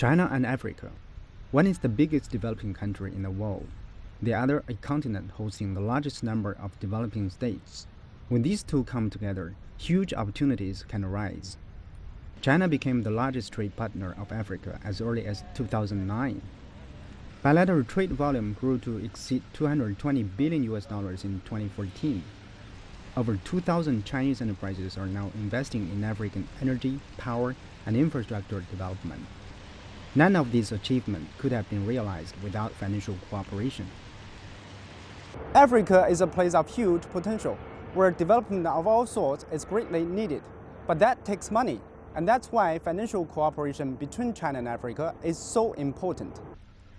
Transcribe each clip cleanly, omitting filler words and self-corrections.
China and Africa. One is the biggest developing country in the world. The other a continent hosting the largest number of developing states. When these two come together, huge opportunities can arise. China became the largest trade partner of Africa as early as 2009. Bilateral trade volume grew to exceed $220 billion in 2014. Over 2,000 Chinese enterprises are now investing in African energy, power, and infrastructure development. None of these achievements could have been realized without financial cooperation. Africa is a place of huge potential, where development of all sorts is greatly needed. But that takes money, and that's why financial cooperation between China and Africa is so important.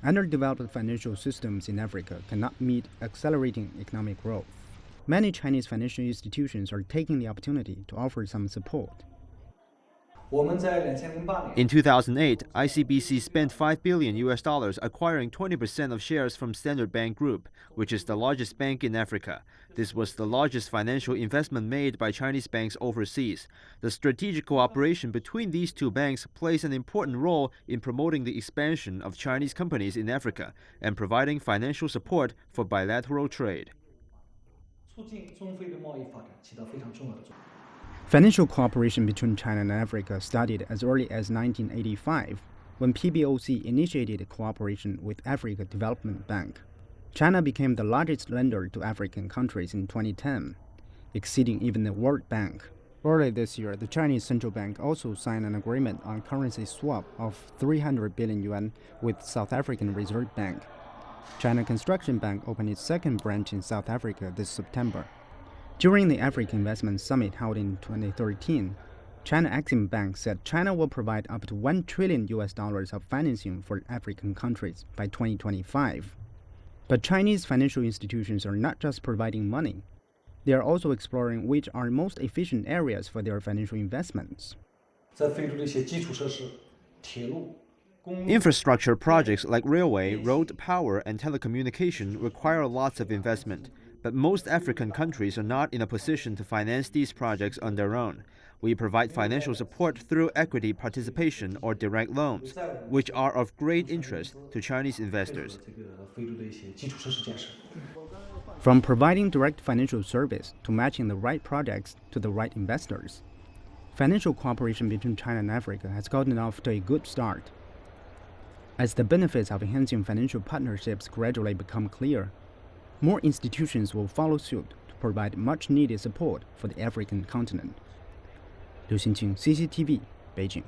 Underdeveloped financial systems in Africa cannot meet accelerating economic growth. Many Chinese financial institutions are taking the opportunity to offer some support. In 2008, ICBC spent $5 billion acquiring 20% of shares from Standard Bank Group, which is the largest bank in Africa. This was the largest financial investment made by Chinese banks overseas. The strategic cooperation between these two banks plays an important role in promoting the expansion of Chinese companies in Africa and providing financial support for bilateral trade. Financial cooperation between China and Africa started as early as 1985, when PBOC initiated cooperation with Africa Development Bank. China became the largest lender to African countries in 2010, exceeding even the World Bank. Early this year, the Chinese Central Bank also signed an agreement on currency swap of 300 billion yuan with South African Reserve Bank. China Construction Bank opened its second branch in South Africa this September. During the African Investment Summit held in 2013, China Exim Bank said China will provide up to $1 trillion of financing for African countries by 2025. But Chinese financial institutions are not just providing money. They are also exploring which are most efficient areas for their financial investments. Infrastructure projects like railway, road, power, and telecommunication require lots of investment. But most African countries are not in a position to finance these projects on their own. We provide financial support through equity participation or direct loans, which are of great interest to Chinese investors. From providing direct financial service to matching the right projects to the right investors, financial cooperation between China and Africa has gotten off to a good start. As the benefits of enhancing financial partnerships gradually become clear, more institutions will follow suit to provide much-needed support for the African continent. Liu Xinqing, CCTV, Beijing.